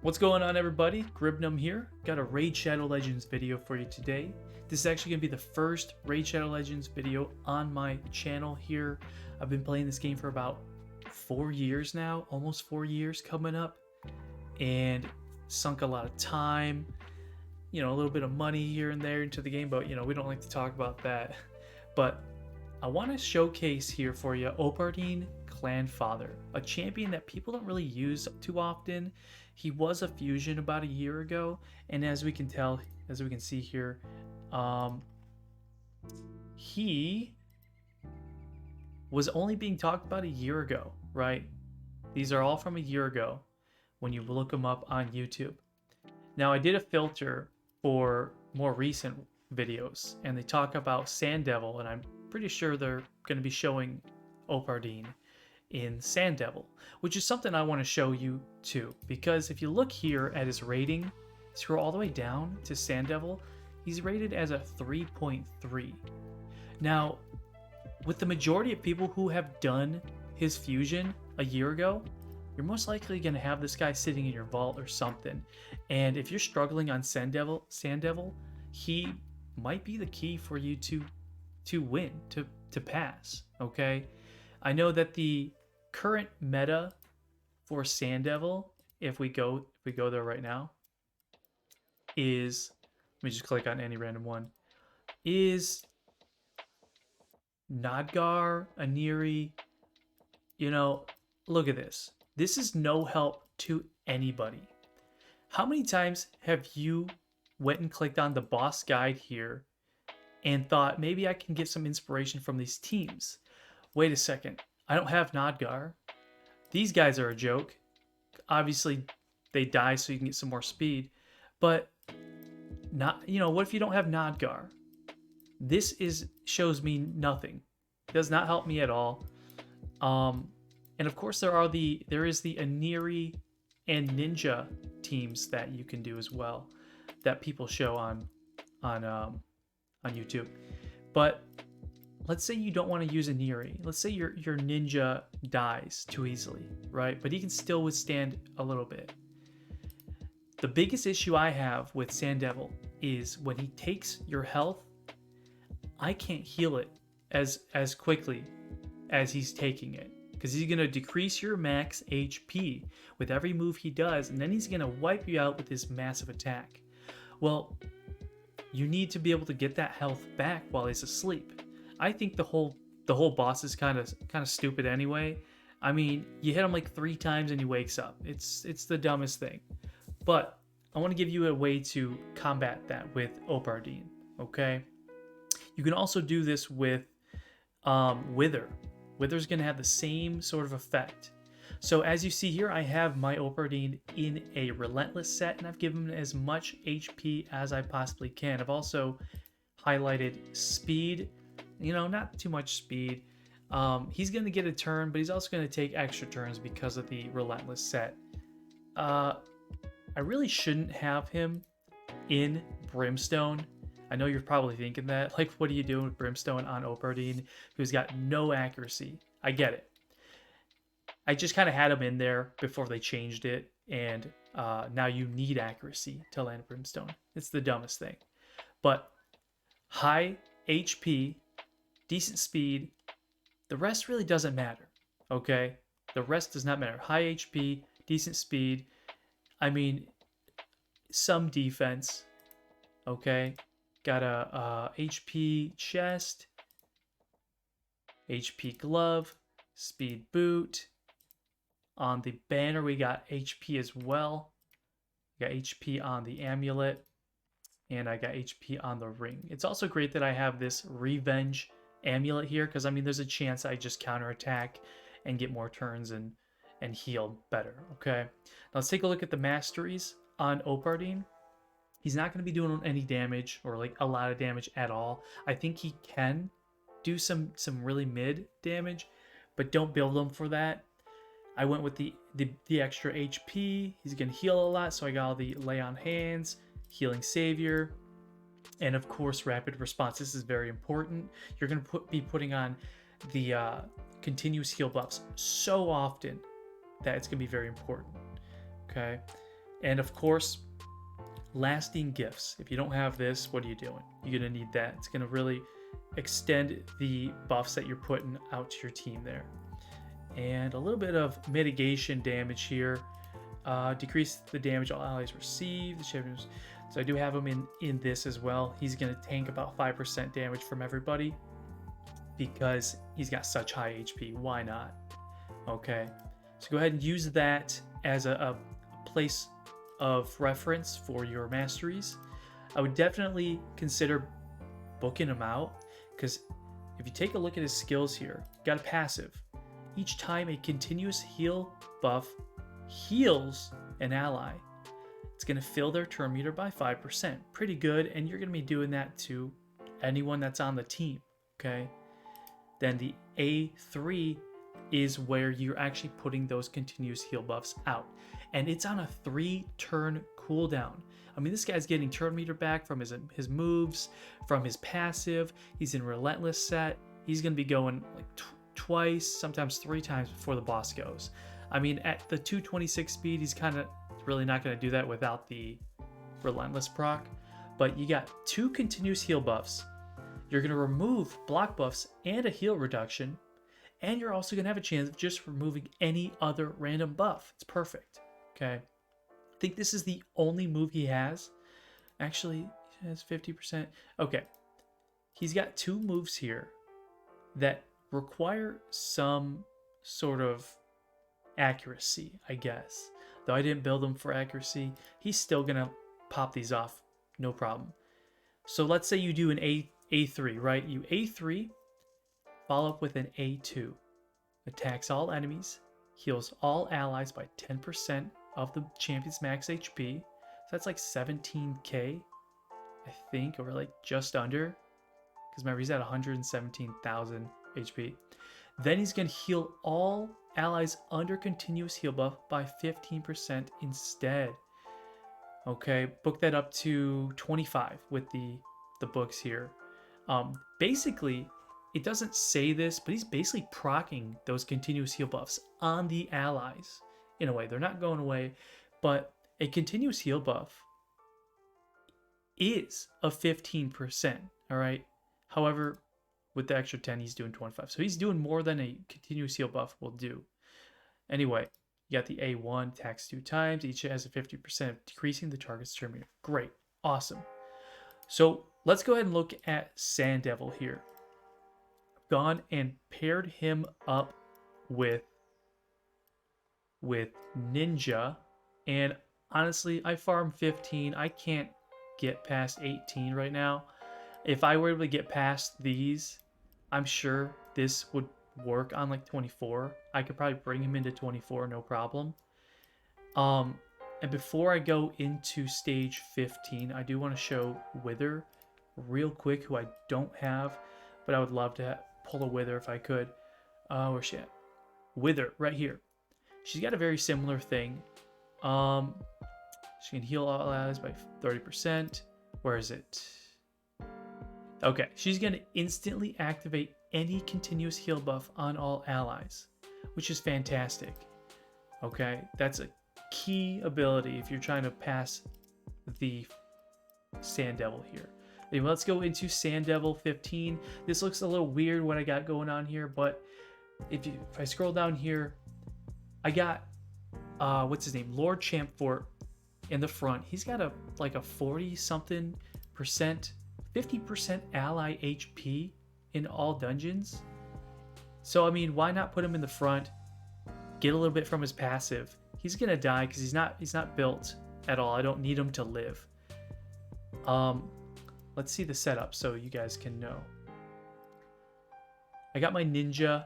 What's going on, everybody? Gribnum here. Got a Raid Shadow Legends video for you today. This is actually going to be the first Raid Shadow Legends video on my channel here. I've been playing this game for about 4 years now, almost 4 years coming up, and sunk a lot of time, a little bit of money here and there into the game, but we don't like to talk about that. But I want to showcase here for you Opardin Clanfather, a champion that people don't really use too often. He was a fusion about a year ago, and as we can see here, he was only being talked about a year ago, right? These are all from a year ago when you look them up on YouTube. Now, I did a filter for more recent videos, and they talk about Sand Devil, and I'm pretty sure they're going to be showing Opardin in Sand Devil, which is something I want to show you too, because if you look here at his rating, scroll all the way down to Sand Devil, he's rated as a 3.3. Now, with the majority of people who have done his fusion a year ago, you're most likely going to have this guy sitting in your vault or something. And if you're struggling on Sand Devil, he might be the key for you to win, to pass, okay? I know that the current meta for Sand Devil, if we go there right now, is, let me just click on any random one, is Nodgar, Aniri. Look at this. This is no help to anybody. How many times have you went and clicked on the boss guide here and thought, maybe I can get some inspiration from these teams? Wait a second, I don't have Nodgar. These guys are a joke. Obviously, they die so you can get some more speed. But what if you don't have Nodgar? This shows me nothing. It does not help me at all. And of course, there is the Aniri and Ninja teams that you can do as well, that people show on YouTube. But let's say you don't want to use Aniri. Let's say your ninja dies too easily, right? But he can still withstand a little bit. The biggest issue I have with Sand Devil is when he takes your health, I can't heal it as quickly as he's taking it, because he's going to decrease your max HP with every move he does, and then he's going to wipe you out with his massive attack. Well, you need to be able to get that health back while he's asleep. I think the whole boss is kind of stupid anyway. I mean, you hit him like 3 times and he wakes up. It's the dumbest thing. But I want to give you a way to combat that with Opardin, okay? You can also do this with Wither. Wither's going to have the same sort of effect. So as you see here, I have my Opardin in a Relentless set, and I've given him as much HP as I possibly can. I've also highlighted speed, not too much speed. He's going to get a turn, but he's also going to take extra turns because of the Relentless set. I really shouldn't have him in Brimstone. I know you're probably thinking that. Like, what are you doing with Brimstone on Opardin, who's got no accuracy? I get it. I just kind of had him in there before they changed it, and now you need accuracy to land Brimstone. It's the dumbest thing. But high HP, decent speed, the rest really doesn't matter, okay? The rest does not matter. High HP, decent speed, I mean, some defense, okay? Got a HP chest, HP glove, speed boot. On the banner, we got HP as well. We got HP on the amulet, and I got HP on the ring. It's also great that I have this revenge amulet here, because I mean, there's a chance I just counterattack and get more turns and heal better. Okay, now let's take a look at the masteries on Opardin. He's not going to be doing any damage, or like a lot of damage at all. I think he can do some really mid damage, but don't build him for that. I went with the extra HP. He's going to heal a lot, so I got all the Lay on Hands, Healing Savior, and of course Rapid Response. This is very important. You're going to be putting on the continuous heal buffs so often that it's going to be very important. Okay. And of course, lasting gifts. If you don't have this, what are you doing? You're going to need that. It's going to really extend the buffs that you're putting out to your team there. And a little bit of mitigation damage here. Decrease the damage all allies receive. The champions. So I do have him in this as well. He's going to tank about 5% damage from everybody because he's got such high HP. Why not? Okay. So go ahead and use that as a place of reference for your masteries. I would definitely consider booking him out because if you take a look at his skills here, got a passive. Each time a continuous heal buff heals an ally, it's going to fill their turn meter by 5%. Pretty good, and you're going to be doing that to anyone that's on the team, okay? Then the A3 is where you're actually putting those continuous heal buffs out. And it's on a 3-turn cooldown. I mean, this guy's getting turn meter back from his moves, from his passive. He's in Relentless set. He's going to be going like twice, sometimes 3 times before the boss goes. I mean, at the 226 speed, he's kind of really not going to do that without the Relentless proc. But you got 2 continuous heal buffs. You're going to remove block buffs and a heal reduction. And you're also going to have a chance of just removing any other random buff. It's perfect. Okay. I think this is the only move he has. Actually, he has 50%. Okay. He's got 2 moves here that require some sort of accuracy, I guess. Though I didn't build him for accuracy, he's still going to pop these off. No problem. So let's say you do an A3, right? You A3, follow up with an A2. Attacks all enemies, heals all allies by 10% of the champion's max HP. So that's like 17k, I think, or like just under. Because remember, he's at 117,000 HP. Then he's going to heal all allies under continuous heal buff by 15% instead. Okay, book that up to 25 with the books here. Basically, it doesn't say this, but he's basically proccing those continuous heal buffs on the allies. In a way, they're not going away, but a continuous heal buff is a 15%, all right? However, with the extra 10, he's doing 25. So he's doing more than a continuous heal buff will do. Anyway, you got the A1, attacks 2 times. Each has a 50% of decreasing the target's turn meter. Great. Awesome. So let's go ahead and look at Sand Devil here. Gone and paired him up with Ninja. And honestly, I farmed 15. I can't get past 18 right now. If I were able to get past these, I'm sure this would work on like 24. I could probably bring him into 24, no problem. And before I go into stage 15, I do want to show Wither real quick, who I don't have, but I would love to pull a Wither if I could. Where's she at? Wither, right here. She's got a very similar thing. She can heal all allies by 30%. Where is it? Okay, she's going to instantly activate any continuous heal buff on all allies, which is fantastic. Okay, that's a key ability if you're trying to pass the Sand Devil here. Anyway, let's go into Sand Devil 15. This looks a little weird what I got going on here, but if I scroll down here, I got what's his name, Lord Champfort in the front. He's got like a 40-something percent, 50% ally HP in all dungeons. So I mean, why not put him in the front? Get a little bit from his passive. He's gonna die because he's not built at all. I don't need him to live. Let's see the setup so you guys can know. I got my ninja.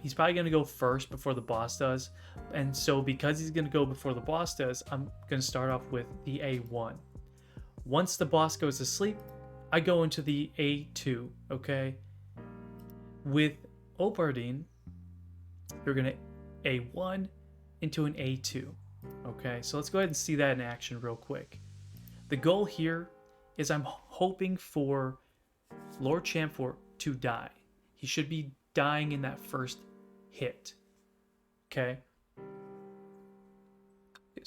He's probably going to go first before the boss does. And so because he's going to go before the boss does, I'm going to start off with the A1. Once the boss goes to sleep, I go into the A2, okay? With Opardin, you're going to A1 into an A2, okay? So let's go ahead and see that in action real quick. The goal here is I'm hoping for Lord Champfort to die. He should be dying in that first hit. Okay?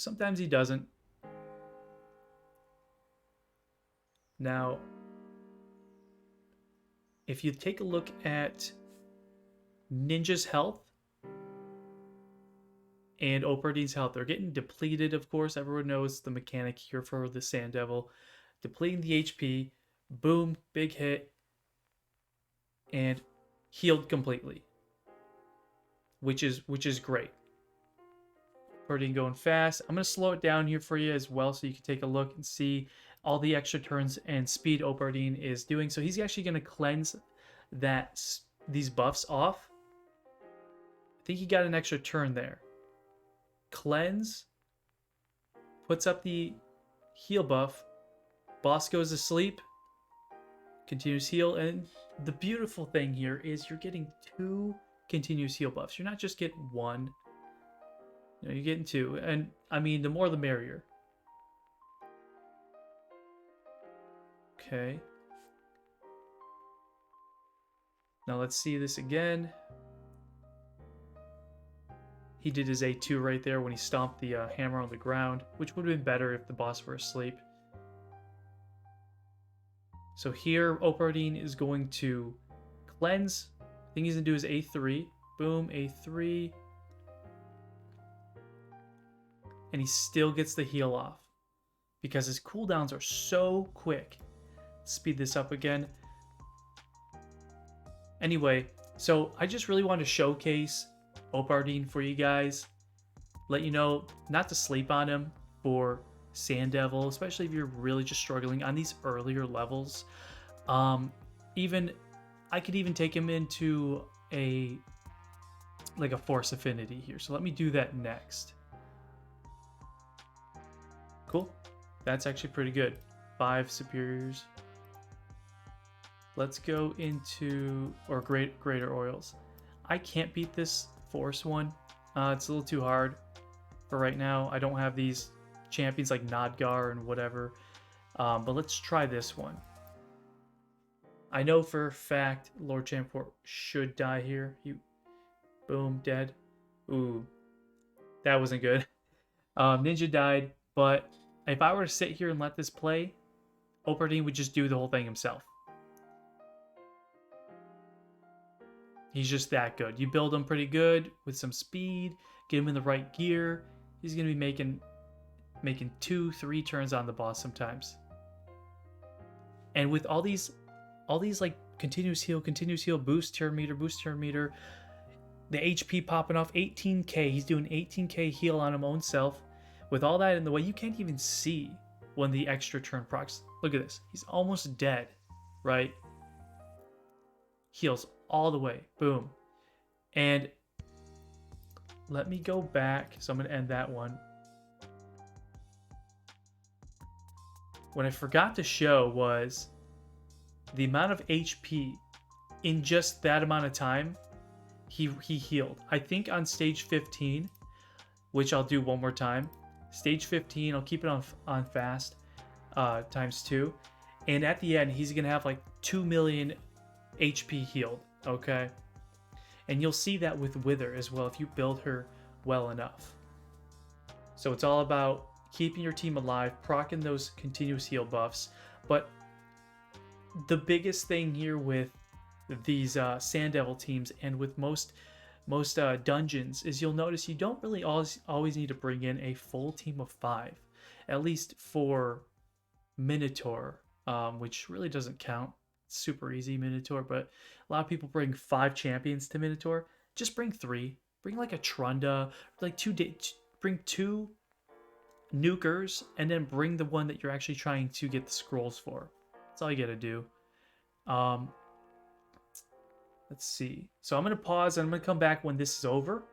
sometimes he doesn't. Now, if you take a look at Ninja's health and Opardin's health, they're getting depleted, of course. Everyone knows the mechanic here for the Sand Devil. Depleting the HP, boom, big hit, and healed completely. Which is great. Opardin going fast. I'm going to slow it down here for you as well so you can take a look and see all the extra turns and speed Opardin is doing. So he's actually going to cleanse these buffs off. I think he got an extra turn there. Cleanse. Puts up the heal buff. Boss goes to sleep. Continuous heal. And the beautiful thing here is you're getting 2 continuous heal buffs. You're not just getting 1. You're getting 2. And I mean, the more the merrier. Okay. Now let's see this again. He did his A2 right there when he stomped the hammer on the ground, which would have been better if the boss were asleep. So here, Opardin is going to cleanse. I think he's going to do his A3. Boom, A3. And he still gets the heal off because his cooldowns are so quick. Speed this up again. Anyway, so I just really want to showcase Opardin for you guys. Let you know not to sleep on him for Sand Devil, especially if you're really just struggling on these earlier levels. Even I could even take him into a Force Affinity here. So let me do that next. Cool. That's actually pretty good. 5 superiors. Let's go into greater oils. I can't beat this Force one. It's a little too hard for right now. I don't have these champions like Nodgar and whatever. But let's try this one. I know for a fact Lord Champort should die here. Boom, dead. Ooh, that wasn't good. Ninja died, but if I were to sit here and let this play, Opardin would just do the whole thing himself. He's just that good. You build him pretty good with some speed, get him in the right gear. He's gonna be making 2-3 turns on the boss sometimes. And with all these like continuous heal, boost turn meter, the HP popping off 18k. He's doing 18k heal on his own self. With all that in the way, you can't even see when the extra turn procs. Look at this. He's almost dead, right? Heals all the way. Boom. And let me go back. So I'm going to end that one. What I forgot to show was the amount of HP in just that amount of time he healed. I think on stage 15, which I'll do one more time. Stage 15, I'll keep it on fast, times 2. And at the end, he's going to have like 2 million HP healed, okay? And you'll see that with Wither as well if you build her well enough. So it's all about keeping your team alive, proccing those continuous heal buffs. But the biggest thing here with these Sand Devil teams and with most dungeons is you'll notice you don't really always need to bring in a full team of 5. At least for Minotaur, which really doesn't count. It's super easy, Minotaur, but a lot of people bring 5 champions to Minotaur. Just bring 3. Bring like a Trunda, like bring 2 nukers, and then bring the one that you're actually trying to get the scrolls for. That's all you gotta do. Let's see. So I'm going to pause and I'm going to come back when this is over.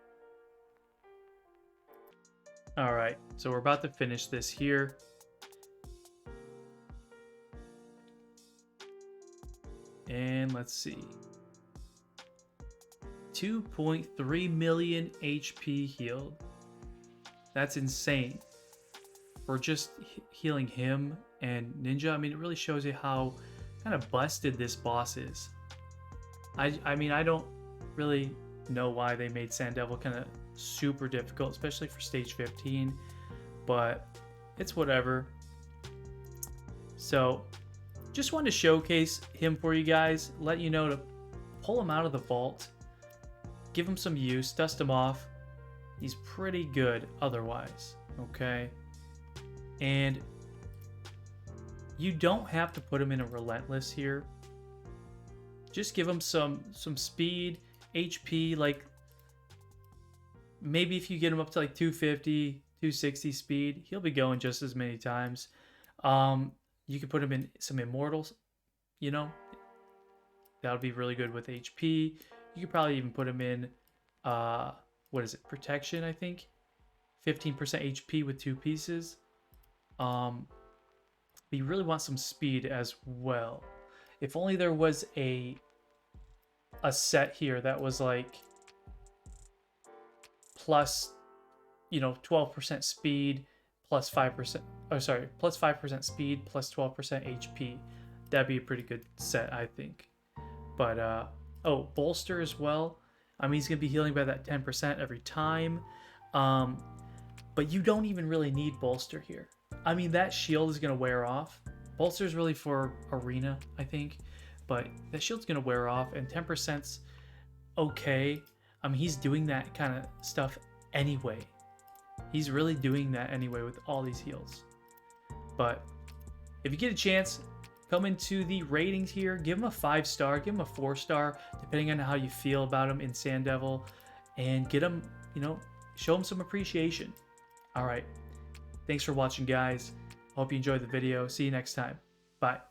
All right. So we're about to finish this here. And let's see. 2.3 million HP healed. That's insane. For just healing him and Ninja. I mean, it really shows you how kind of busted this boss is. I mean, I don't really know why they made Sand Devil kind of super difficult, especially for stage 15. but it's whatever. So just wanted to showcase him for you guys, let you know to pull him out of the vault, give him some use, dust him off. He's pretty good otherwise, okay? And you don't have to put him in a relentless here. Just give him some speed, HP, like maybe if you get him up to like 250, 260 speed, he'll be going just as many times. You could put him in some immortals, you know, that would be really good with HP. You could probably even put him in, what is it, protection, I think, 15% HP with 2 pieces. But you really want some speed as well. If only there was a set here that was like plus, you know, 12% speed plus 5%, oh sorry, plus 5% speed plus 12% HP. That'd be a pretty good set, I think. But oh, bolster as well. I mean, he's gonna be healing by that 10% every time. But you don't even really need bolster here. I mean, that shield is gonna wear off. Bolster is really for arena, I think, but that shield's gonna wear off, and 10%'s okay. I mean, he's doing that kind of stuff anyway. He's really doing that anyway with all these heals. But if you get a chance, come into the ratings here, give him a 5-star, give him a 4-star, depending on how you feel about him in Sand Devil, and get him, you know, show him some appreciation. All right. Thanks for watching, guys. Hope you enjoyed the video. See you next time. Bye.